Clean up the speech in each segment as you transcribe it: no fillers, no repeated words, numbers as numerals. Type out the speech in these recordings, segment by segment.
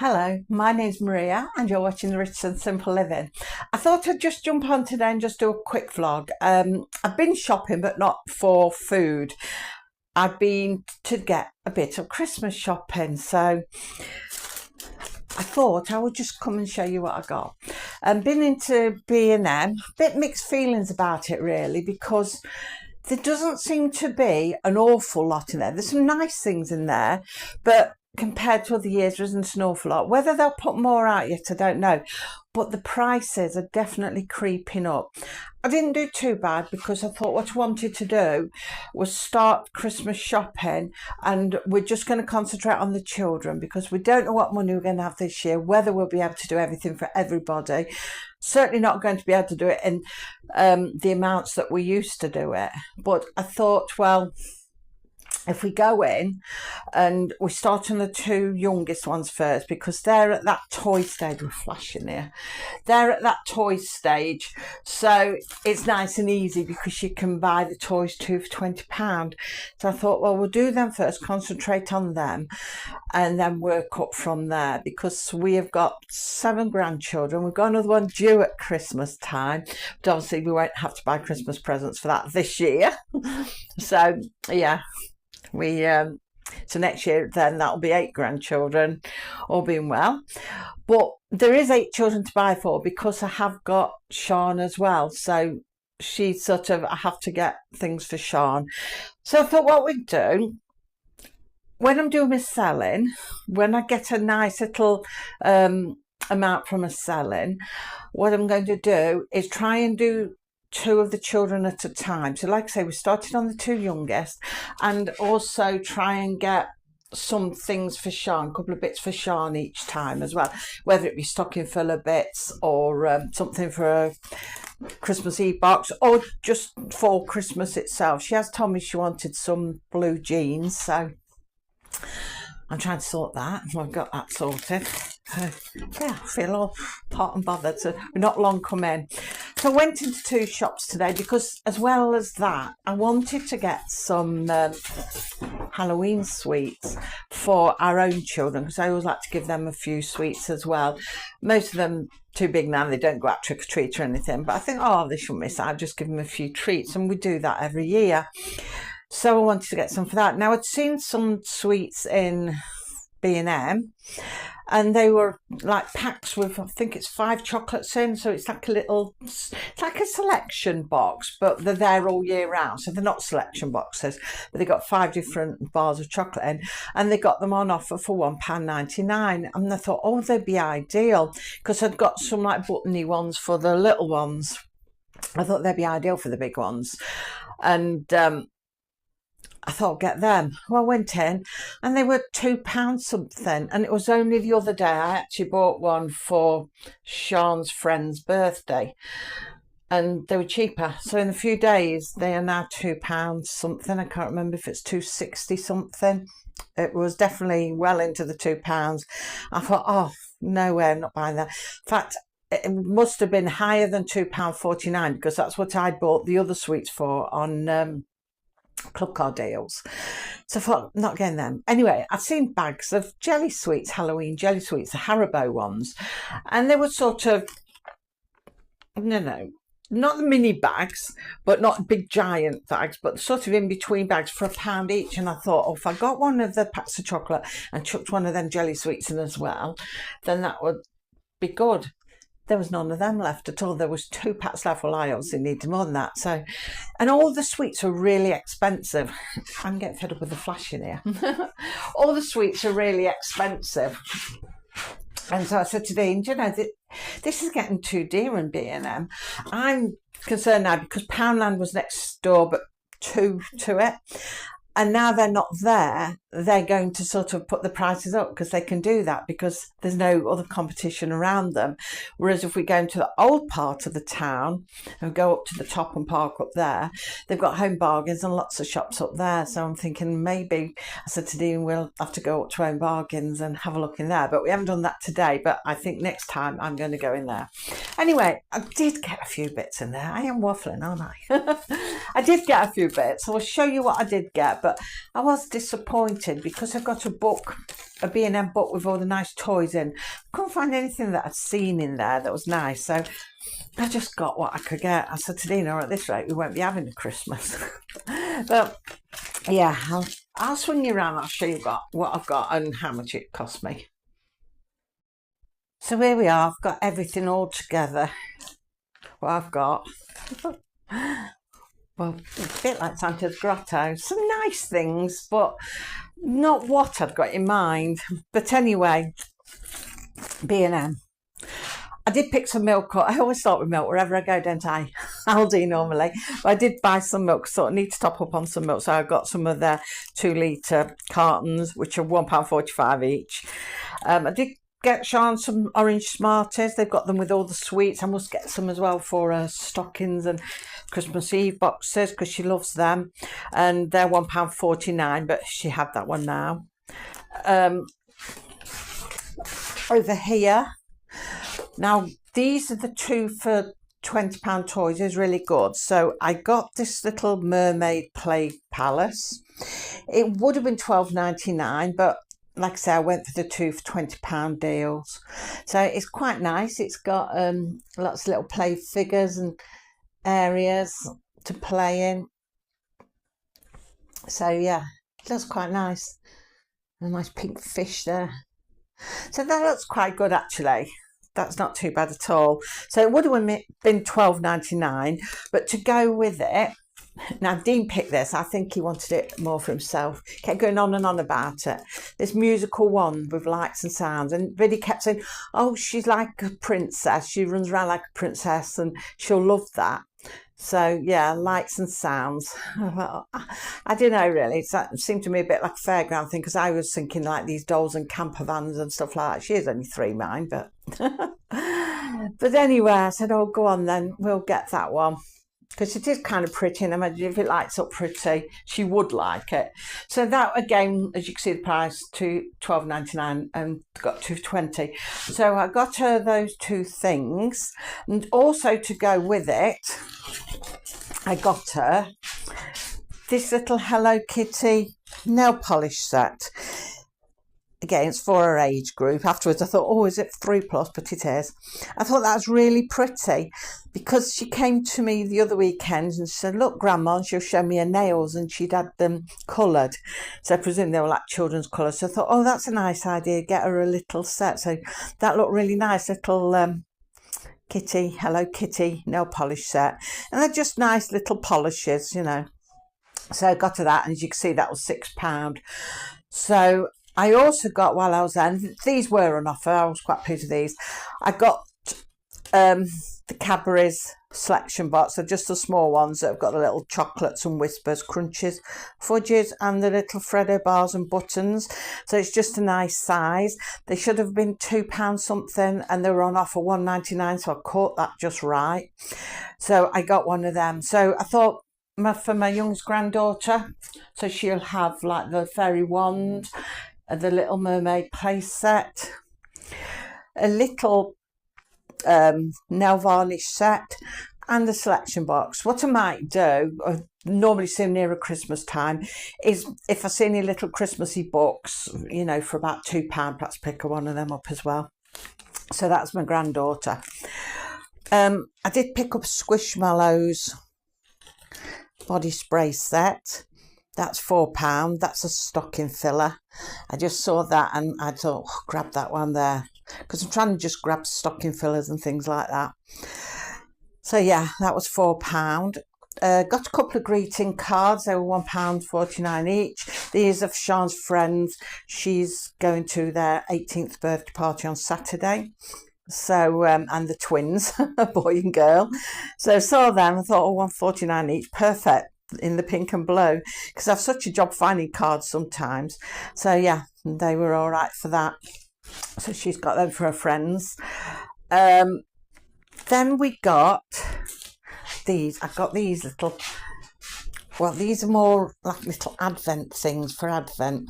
Hello, my name's Maria and you're watching the Rich and Simple Living. I thought I'd just jump on today and just do a quick vlog. I've been shopping but not for food. I've been to get a bit of Christmas shopping, so I thought I would just come and show you what I got. Been into B&M, bit mixed feelings about it really, because there doesn't seem to be an awful lot in there. There's some nice things in there, but compared to other years, there isn't an awful lot. Whether they'll put more out yet, I don't know. But the prices are definitely creeping up. I didn't do too bad because I thought what I wanted to do was start Christmas shopping, and we're just going to concentrate on the children because we don't know what money we're going to have this year, whether we'll be able to do everything for everybody. Certainly not going to be able to do it in the amounts that we used to do it. But I thought, well, if we go in and we start on the two youngest ones first, because they're at that toy stage. We're flashing here. They're at that toy stage, so it's nice and easy because you can buy the toys two for £20. So I thought, well, we'll do them first, concentrate on them, and then work up from there, because we have got 7 grandchildren. We've got another one due at Christmas time, but obviously we won't have to buy Christmas presents for that this year. So yeah, so next year then that'll be 8 grandchildren, all being well. But there is 8 children to buy for, because I have got Sean as well, so she's sort of, I have to get things for Sean. So I thought what we'd do, when I'm doing my selling, when I get a nice little amount from a selling, what I'm going to do is try and do 2 of the children at a time. So like I say, we started on the 2 youngest, and also try and get some things for Sean, a couple of bits for Sean each time as well, whether it be stocking filler bits or something for a Christmas Eve box, or just for Christmas itself. She has told me she wanted some blue jeans, so I'm trying to sort that. I've got that sorted. Yeah, I feel all hot and bothered, so we're not long come in. So I went into 2 shops today because, as well as that, I wanted to get some Halloween sweets for our own children, because I always like to give them a few sweets as well. Most of them too big now, they don't go out trick or treat or anything, but I think, oh, they shouldn't miss out. I'll just give them a few treats, and we do that every year. So I wanted to get some for that. Now, I'd seen some sweets in B&M, and they were like packs with, I think it's 5 chocolates in, so it's like a little, it's like a selection box, but they're there all year round, so they're not selection boxes, but they got 5 different bars of chocolate in, and they got them on offer for £1.99, and I thought, oh, they'd be ideal, because I'd got some like buttony ones for the little ones. I thought they'd be ideal for the big ones, and I thought, get them. Well, I went in and they were £2 something, and it was only the other day I actually bought one for Sean's friend's birthday, and they were cheaper. So in a few days they are now £2 something. I can't remember if it's 2.60 something. It was definitely well into the £2. I thought, oh, no way, I'm not buying that. In fact, it must have been higher than £2.49, because that's what I bought the other sweets for on club card deals. So I thought, not getting them. Anyway, I've seen bags of jelly sweets, Halloween jelly sweets, the Haribo ones, and they were sort of, no, not the mini bags, but not big giant bags, but sort of in between bags for £1 each. And I thought, oh, if I got one of the packs of chocolate and chucked one of them jelly sweets in as well, then that would be good. There was none of them left at all. There was 2 packs left. Well, I obviously needed more than that. So, and all the sweets are really expensive. I'm getting fed up with the flash in here. All the sweets are really expensive. And so I said to Dean, you know, this is getting too dear in B&M. I'm concerned now because Poundland was next door, but 2 to it. And now they're not there, they're going to sort of put the prices up, because they can do that because there's no other competition around them. Whereas if we go into the old part of the town and go up to the top and park up there, they've got Home Bargains and lots of shops up there. So I'm thinking maybe, I said to Dean, we'll have to go up to Home Bargains and have a look in there. But we haven't done that today, but I think next time I'm going to go in there. Anyway, I did get a few bits in there. I am waffling, aren't I? I did get a few bits. I'll show you what I did get, but I was disappointed because I got a B&M book with all the nice toys in. Couldn't find anything that I'd seen in there that was nice, so I just got what I could get. I said to Dina, at this rate, we won't be having a Christmas. But yeah, I'll swing you around. I'll show you what I've got and how much it cost me. So here we are. I've got everything all together. What I've got. Well, it's a bit like Santa's grotto. Some nice things, but not what I'd got in mind. But anyway, B&M. I did pick some milk up. I always start with milk wherever I go, don't I? Aldi normally. But I did buy some milk, so I need to top up on some milk. So I got some of their 2 litre cartons, which are £1.45 each. I did get Sean some orange Smarties. They've got them with all the sweets. I must get some as well for stockings and Christmas Eve boxes because she loves them. And they're £1.49, but she had that one now. Over here. Now, these are the 2 for £20 toys. It's really good. So I got this little mermaid play palace. It would have been £12.99, but like I say, I went for the 2 for £20 deals. So it's quite nice. It's got lots of little play figures and areas to play in. So yeah, it looks quite nice. A nice pink fish there. So that looks quite good actually. That's not too bad at all. So it would have been £12.99, but to go with it, now Dean picked this. I think he wanted it more for himself. He kept going on and on about it. This musical wand with lights and sounds, and really kept saying, oh, she's like a princess. She runs around like a princess and she'll love that. So yeah, lights and sounds. I don't know really. It seemed to me a bit like a fairground thing because I was thinking like these dolls and camper vans and stuff like that. She is only 3, mine, but but anyway, I said, oh, go on then, we'll get that one. Because it is kind of pretty, and I imagine if it lights up pretty, she would like it. So that, again, as you can see, the price to £12.99 and got £2.20. So I got her those 2 things, and also to go with it, I got her this little Hello Kitty nail polish set. Again, it's for her age group. Afterwards, I thought, oh, is it 3+? But it is. I thought that was really pretty because she came to me the other weekend and she said, look, Grandma, and she'll show me her nails, and she'd had them coloured. So I presume they were like children's colours. So I thought, oh, that's a nice idea. Get her a little set. So that looked really nice. Little Kitty, Hello Kitty nail polish set. And they're just nice little polishes, you know. So I got her that, and as you can see, that was £6. So I also got, while I was there, and these were on offer, I was quite pleased with these, I got the Cadbury's selection box. They're just the small ones that have got the little chocolates and Whispers, crunches, fudges, and the little Freddo bars and buttons. So it's just a nice size. They should have been £2 something, and they were on offer £1.99, so I caught that just right. So I got one of them. So I thought, for my youngest granddaughter, so she'll have like the fairy wand, the Little Mermaid play set, a little nail varnish set, and the selection box. What I might do, I normally see nearer Christmas time, is if I see any little Christmassy books, you know, for about £2, perhaps pick one of them up as well. So that's my granddaughter. I did pick up Squishmallows body spray set. That's £4. That's a stocking filler. I just saw that and I thought, oh, grab that one there, because I'm trying to just grab stocking fillers and things like that. So yeah, that was £4. Got a couple of greeting cards. They were £1.49 each. These are for Sean's friends. She's going to their 18th birthday party on Saturday. So, and the twins, a boy and girl. So I saw them and thought, oh, £1.49 each, perfect, in the pink and blue, because I've such a job finding cards sometimes. So yeah, they were all right for that. So she's got them for her friends. Then we got these. I got these little, well, these are more like little Advent things for Advent.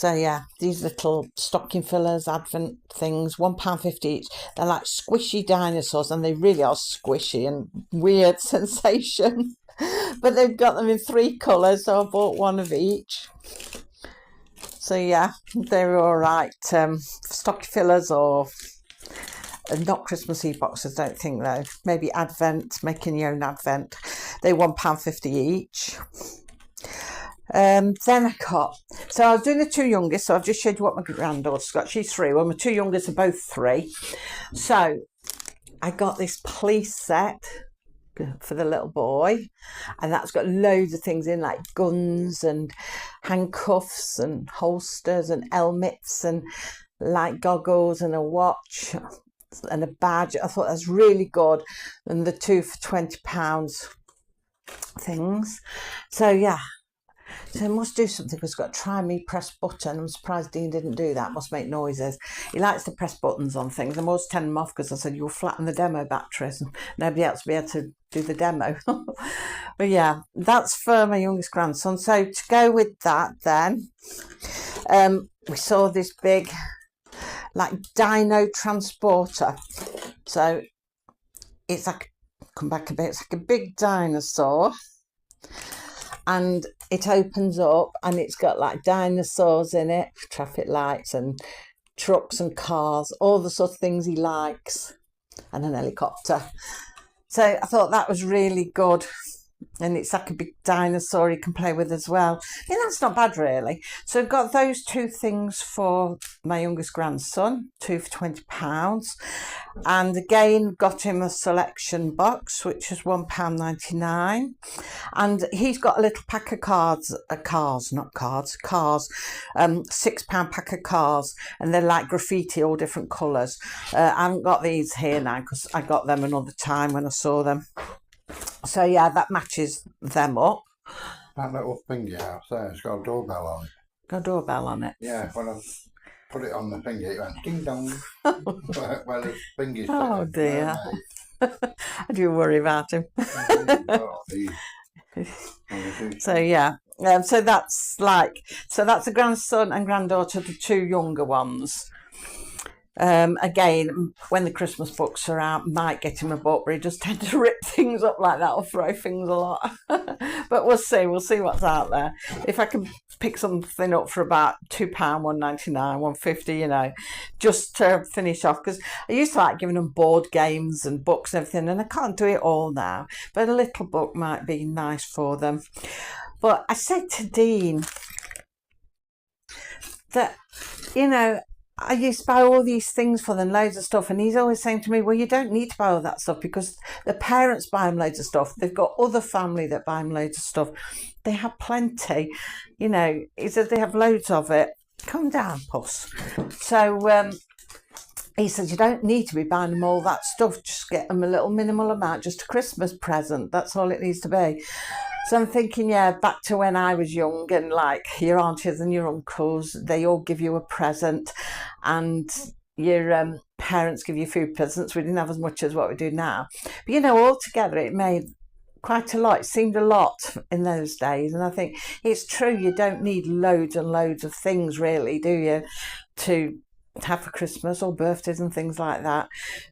So yeah, these little stocking fillers, advent things, £1.50 each. They're like squishy dinosaurs, and they really are squishy and weird sensation. But they've got them in 3 colours, so I bought one of each. So yeah, they're all right. Stocking fillers or not Christmas Eve boxes, don't think though. Maybe Advent, making your own Advent. They're £1.50 each. Then I got, so I was doing the 2 youngest, so I've just showed you what my granddaughter's got. She's 3. Well, my 2 youngest are both 3. So I got this police set for the little boy, and that's got loads of things in, like guns and handcuffs and holsters and helmets and light goggles and a watch and a badge. I thought that's really good. And the 2 for £20 things. So yeah, so I must do something, because I've got to try me press button. I'm surprised Dean didn't do that. Must make noises. He likes to press buttons on things. I'm always telling him off, because I said you'll flatten the demo batteries and nobody else will be able to do the demo. But yeah, that's for my youngest grandson. So to go with that then, we saw this big like dino transporter. So it's like, come back a bit, it's like a big dinosaur, and it opens up and it's got like dinosaurs in it, traffic lights and trucks and cars, all the sort of things he likes, and an helicopter. So I thought that was really good. And it's like a big dinosaur you can play with as well. Yeah, that's not bad really. So I've got those 2 things for my youngest grandson, 2 for £20. And again, got him a selection box, which is £1.99. And he's got a little pack of cars, cars, £6 pack of cars, and they're like graffiti, all different colours. I haven't got these here now, because I got them another time when I saw them. So yeah, that matches them up. That little thingy house there, it's got a doorbell on it. Got a doorbell on it? Yeah, when I put it on the thingy, it went ding dong. Well, the thingy's oh dear. I do worry about him. So yeah, so that's a grandson and granddaughter, the 2 younger ones. Again, when the Christmas books are out, might get him a book, but he does tend to rip things up like that or throw things a lot. But we'll see what's out there. If I can pick something up for about £2, £1.99, £1.50, you know, just to finish off, because I used to like giving them board games and books and everything, and I can't do it all now, but a little book might be nice for them. But I said to Dean that, you know, I used to buy all these things for them, loads of stuff, and he's always saying to me, well, you don't need to buy all that stuff, because the parents buy them loads of stuff. They've got other family that buy them loads of stuff. They have plenty, you know. He said they have loads of it. Come down, puss. So he said you don't need to be buying them all that stuff. Just get them a little minimal amount, just a Christmas present. That's all it needs to be. So I'm thinking, yeah, back to when I was young, and like your aunties and your uncles, they all give you a present, and your parents give you food presents. We didn't have as much as what we do now. But, you know, altogether it made quite a lot. It seemed a lot in those days. And I think it's true, you don't need loads and loads of things really, do you, to have for Christmas or birthdays and things like that.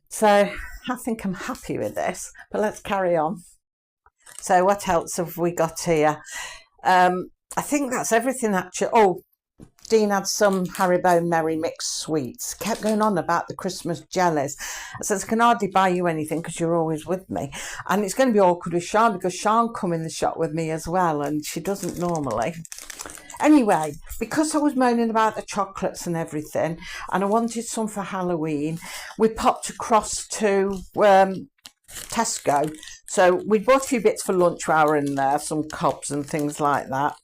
So I think I'm happy with this, but let's carry on. So what else have we got here? I think that's everything actually. Oh, Dean had some Haribo Merry Mix sweets. Kept going on about the Christmas jellies. I said, I can hardly buy you anything because you're always with me. And it's going to be awkward with Sean, because Sean come in the shop with me as well, and she doesn't normally. Anyway, because I was moaning about the chocolates and everything, and I wanted some for Halloween, we popped across to Tesco. So we bought a few bits for lunch while we were in there, some cobs and things like that,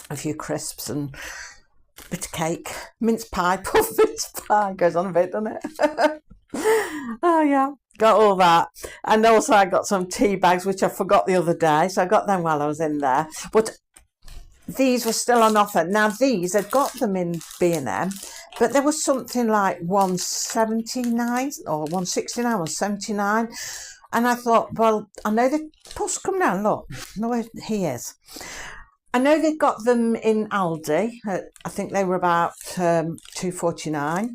a few crisps and a bit of cake, mince pie, puff mince pie, goes on a bit, doesn't it? Oh yeah, got all that. And also I got some tea bags, which I forgot the other day, so I got them while I was in there. But these were still on offer. Now these, I'd got them in B&M, but there was something like £1.79 or £1.69, £1.79. And I thought, well, I know the puss, come down, look, no, he is. I know they got them in Aldi. I think they were about £2.49,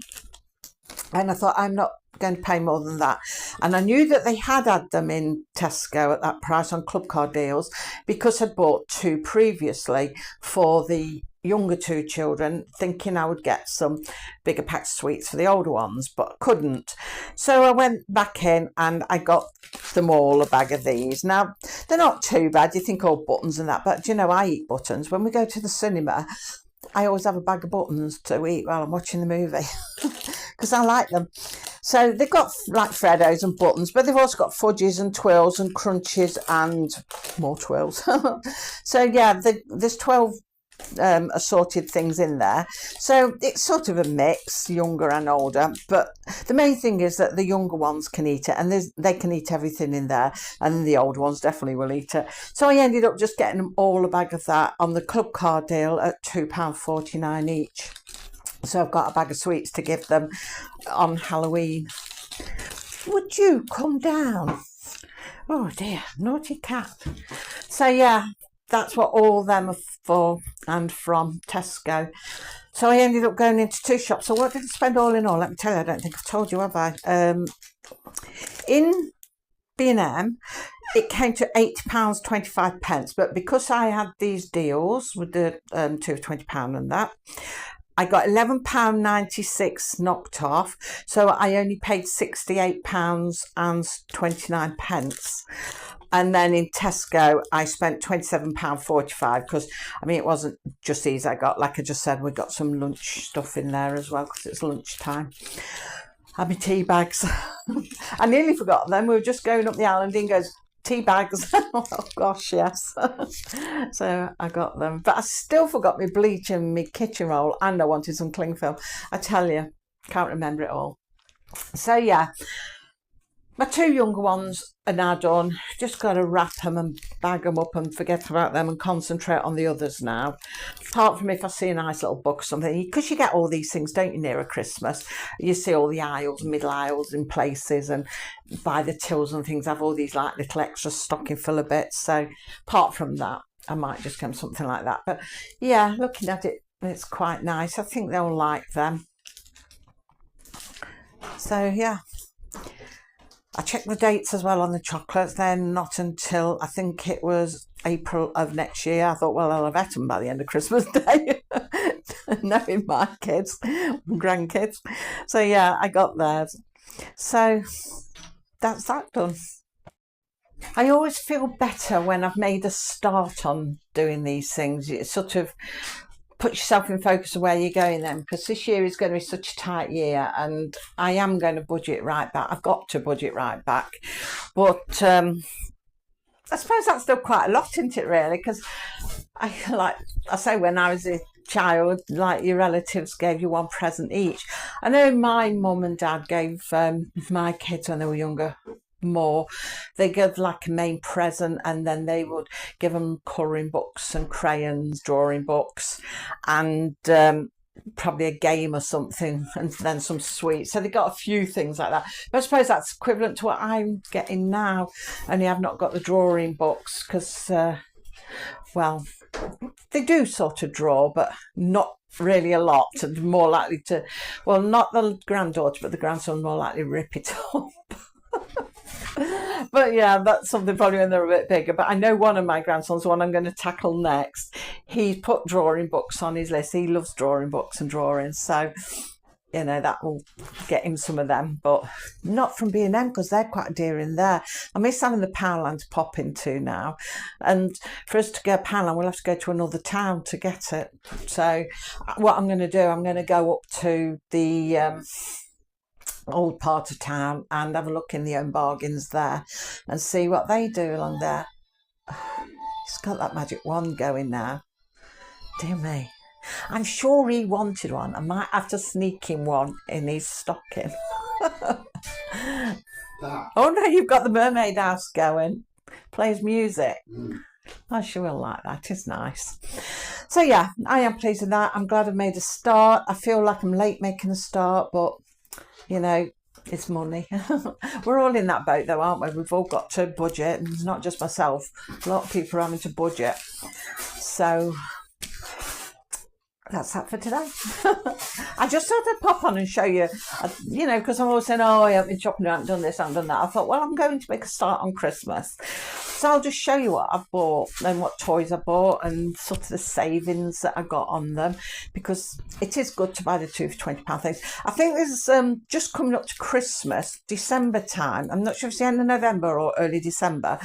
and I thought, I'm not going to pay more than that. And I knew that they had them in Tesco at that price on club card deals, because I'd bought 2 previously for the younger 2 children, thinking I would get some bigger packs of sweets for the older ones, but couldn't. So I went back in and I got them all a bag of these. Now, they're not too bad. You think, oh, buttons and that, but do you know, I eat buttons. When we go to the cinema, I always have a bag of buttons to eat while I'm watching the movie because I like them. So they've got like Freddos and buttons, but they've also got fudges and twirls and crunches and more twirls. So yeah, there's 12 assorted things in there. So it's sort of a mix, younger and older. But the main thing is that the younger ones can eat it, and they can eat everything in there, and the older ones definitely will eat it. So I ended up just getting them all a bag of that on the club card deal at £2.49 each. So I've got a bag of sweets to give them on Halloween. Would you come down? Oh dear, naughty cat. So yeah, that's what all them are for, and from Tesco. So I ended up going into 2 shops. So what did I spend all in all? Let me tell you, I don't think I've told you, have I? In B&M, it came to £8.25, but because I had these deals with the 2 of £20 and that, I got £11.96 knocked off, so I only paid £68.29. And then in Tesco, I spent £27.45 because, I mean, it wasn't just these I got. Like I just said, we got some lunch stuff in there as well because it's lunchtime. Had my tea bags. I nearly forgot them. We were just going up the aisle and Dean goes, tea bags. Oh gosh, yes. So I got them, but I still forgot my bleach and my kitchen roll, and I wanted some cling film. I tell you, can't remember it all. So yeah, my 2 younger ones are now done. Just got to wrap them and bag them up and forget about them and concentrate on the others now. Apart from if I see a nice little book or something, because you get all these things, don't you, near a Christmas? You see all the aisles, middle aisles in places, and by the tills and things have all these like little extra stocking filler bits. So apart from that, I might just get something like that. But yeah, looking at it, it's quite nice. I think they'll like them. So yeah. I checked the dates as well on the chocolates. They're not until, I think it was April of next year. I thought, well, I'll have had them by the end of Christmas Day. Knowing my kids, grandkids. So yeah, I got theirs. So that's that done. I always feel better when I've made a start on doing these things. It sort of put yourself in focus of where you're going then, because this year is going to be such a tight year and I am going to budget right back. I've got to budget right back, but I suppose that's still quite a lot, isn't it, really? Because I say, when I was a child, like, your relatives gave you one present each. I know my mum and dad gave my kids, when they were younger, more. They give like a main present, and then they would give them colouring books and crayons, drawing books, and probably a game or something, and then some sweets. So they got a few things like that. But I suppose that's equivalent to what I'm getting now, only I've not got the drawing books because well, they do sort of draw, but not really a lot, and more likely to, well, not the granddaughter, but the grandson more likely to rip it up. But yeah, that's something probably when they're a bit bigger. But I know one of my grandsons, the one I'm going to tackle next, he's put drawing books on his list. He loves drawing books and drawings, so you know that will get him some of them, but not from B&M because they're quite dear in there. I miss having the Poundland to pop into now, and for us to go Poundland, we'll have to go to another town to get it. So what I'm going to do, I'm going to go up to the old part of town and have a look in the Home Bargains there and see what they do along there. He's got that magic wand going now. Dear me. I'm sure he wanted one. I might have to sneak him one in his stocking. Oh no, you've got the Mermaid House going. Plays music. I sure will like that. It's nice. So yeah, I am pleased with that. I'm glad I've made a start. I feel like I'm late making a start, but you know, It's money. We're all in that boat though, aren't we? We've all got to budget, and it's not just myself. A lot of people are having to budget. So that's that for today. I just thought I'd pop on and show you, you know, because I'm always saying, oh, I haven't been shopping, I haven't done this, I haven't done that. I thought, well, I'm going to make a start on Christmas. So I'll just show you what I've bought and what toys I bought and sort of the savings that I got on them, because it is good to buy the 2 for £20 things. I think there's just coming up to Christmas, December time. I'm not sure if it's the end of November or early December.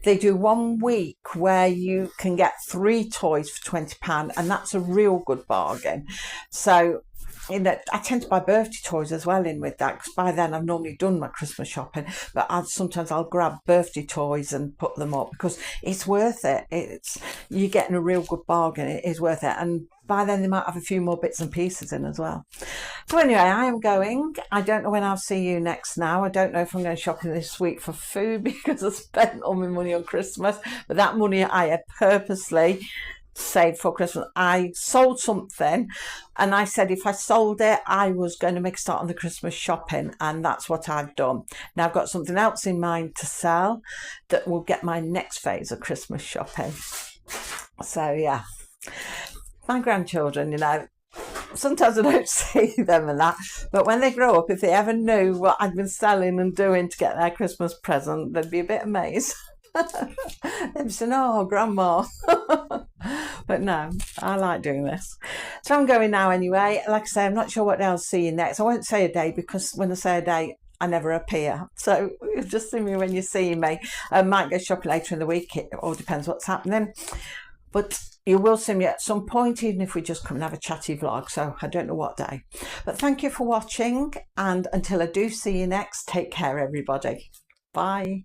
They do 1 week where you can get 3 toys for £20, and that's a real good bargain. So, you know, I tend to buy birthday toys as well in with that, because by then I've normally done my Christmas shopping, but sometimes I'll grab birthday toys and put them up because it's worth it. You're getting a real good bargain. It is worth it, and by then they might have a few more bits and pieces in as well. So anyway, I am going. I don't know when I'll see you next now. I don't know if I'm going shopping this week for food because I spent all my money on Christmas, but that money I had purposely saved for Christmas. I sold something and I said if I sold it I was going to make a start on the Christmas shopping, and that's what I've done. Now I've got something else in mind to sell that will get my next phase of Christmas shopping. So yeah, my grandchildren, you know, sometimes I don't see them and that, but when they grow up, if they ever knew what I'd been selling and doing to get their Christmas present, they'd be a bit amazed. They'd be saying, oh, grandma. But no, I like doing this. So I'm going now anyway. Like I say, I'm not sure what day I'll see you next. I won't say a day because when I say a day, I never appear. So you'll just see me when you see me. I might go shopping later in the week. It all depends what's happening. But you will see me at some point, even if we just come and have a chatty vlog. So I don't know what day. But thank you for watching. And until I do see you next, take care, everybody. Bye.